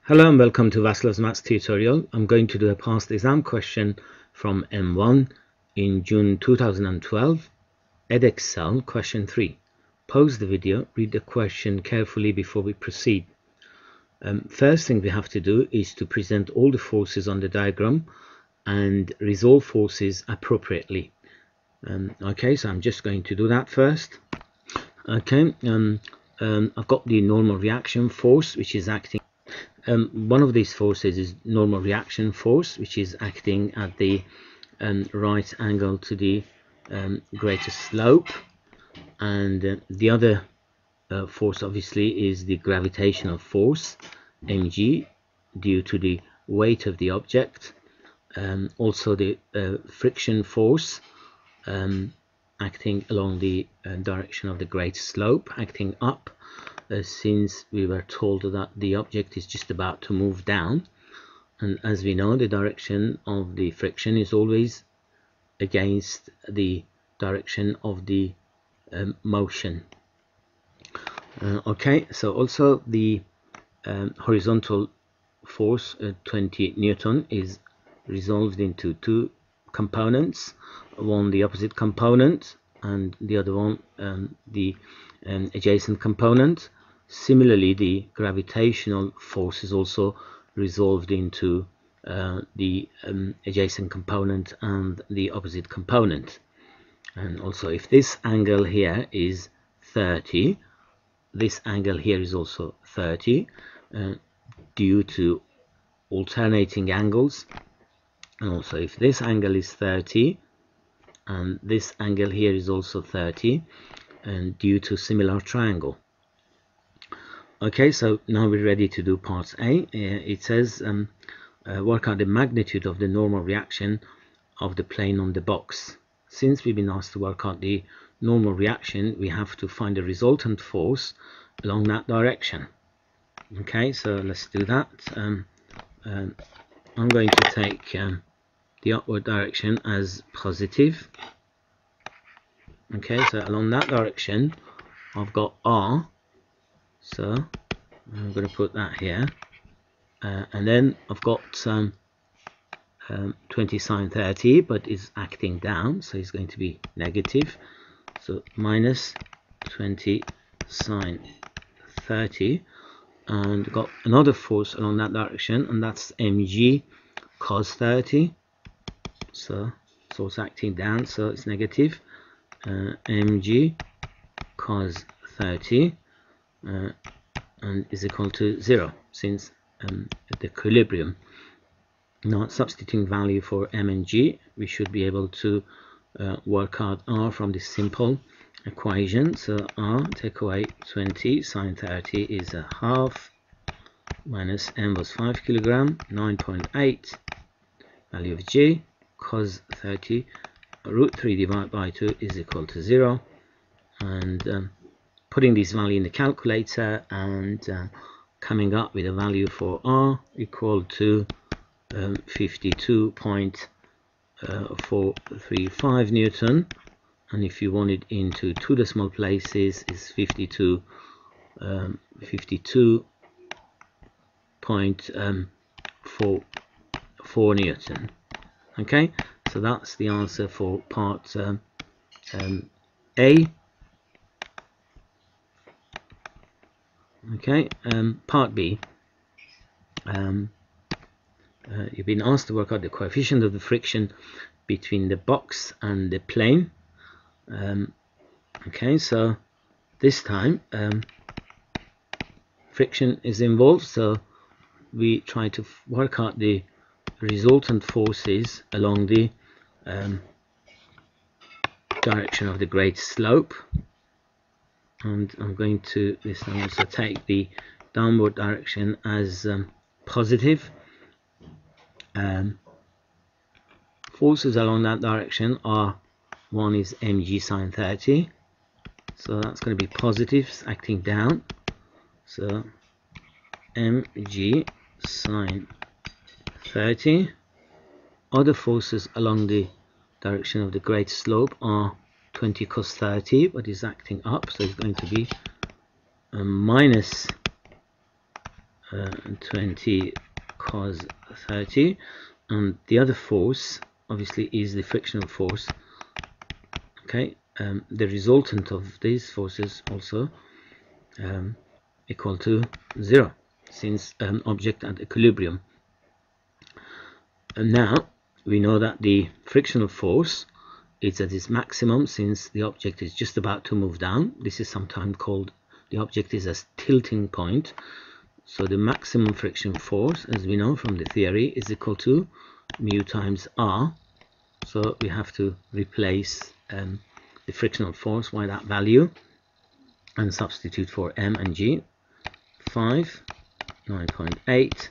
Hello and welcome to Vaslav's Maths tutorial. I'm going to do a past exam question from M1 in June 2012, Edexcel question 3. Pause the video, read the question carefully before we proceed. First thing we have to do is to present all the forces on the diagram and resolve forces appropriately. Okay, so I'm just going to do that first. Okay, I've got the normal reaction force which is acting. One of these forces is normal reaction force, which is acting at the right angle to the greater slope, and the other force obviously is the gravitational force mg due to the weight of the object. Also the friction force acting along the direction of the greater slope, acting up, since we were told that the object is just about to move down, and as we know, the direction of the friction is always against the direction of the motion. Okay, so also the horizontal force 20 Newton is resolved into two components, one the opposite component and the other one the adjacent component. Similarly, the gravitational force is also resolved into the adjacent component and the opposite component. And also, if this angle here is 30, this angle here is also 30 due to alternating angles. And also, if this angle is 30 and this angle here is also 30, and due to similar triangle. Okay, so now we're ready to do part A. It says work out the magnitude of the normal reaction of the plane on the box. Since we've been asked to work out the normal reaction, we have to find the resultant force along that direction. Okay, so let's do that. I'm going to take the upward direction as positive. Okay, so along that direction I've got R, so I'm going to put that here, and then I've got 20 sine 30, but it's acting down, so it's going to be negative, so minus 20 sine 30, and got another force along that direction, and that's mg cos 30, so it's acting down, so it's negative, mg cos 30 and is equal to 0 since at the equilibrium. Now, substituting value for m and g, we should be able to work out r from this simple equation. So r, take away 20 sine 30 is a half, minus m was 5 kilogram, 9.8, value of g, cos 30 root 3 divided by 2 is equal to 0, and putting this value in the calculator and coming up with a value for r equal to 52.435 Newton, and if you want it into two decimal places is 52.44 Newton. Okay, so that's the answer for part A. Okay, part B. You've been asked to work out the coefficient of the friction between the box and the plane. Okay, so this time friction is involved, so we try to work out the resultant forces along the direction of the great slope, and I'm going to this time also take the downward direction as positive. Forces along that direction are, one is mg sine 30, so that's going to be positive, acting down, so mg sine 30. Other forces along the direction of the great slope are 20 cos 30, but is acting up, so it's going to be minus 20 cos 30, and the other force obviously is the frictional force. Okay, the resultant of these forces also equal to 0, since object at equilibrium. And now we know that the frictional force is at its maximum since the object is just about to move down. This is sometimes called, the object is a tilting point. So the maximum friction force, as we know from the theory, is equal to mu times r. So we have to replace the frictional force by that value and substitute for m and g. 9.8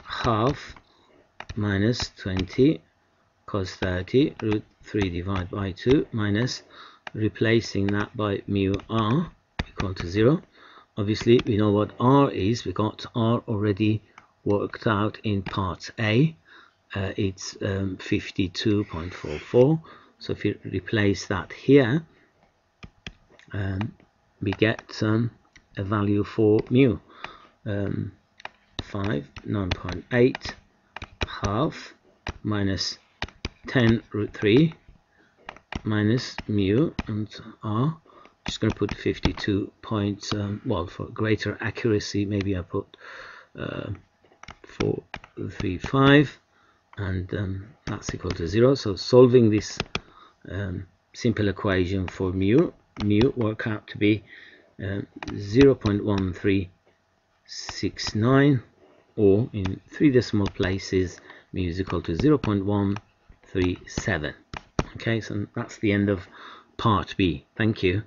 half minus 20 cos 30 root 3 divided by 2 minus, replacing that by mu r equal to 0. Obviously we know what r is. We got r already worked out in part A. It's 52.44. so if you replace that here, we get a value for mu. 9.8 half minus 10 root 3 minus mu and r. Just going to put 52 points, well, for greater accuracy maybe I put 435, and that's equal to 0. So solving this simple equation for mu work out to be 0.1369, or in 3 decimal places mu is equal to 0.137. Okay, so that's the end of part B. Thank you.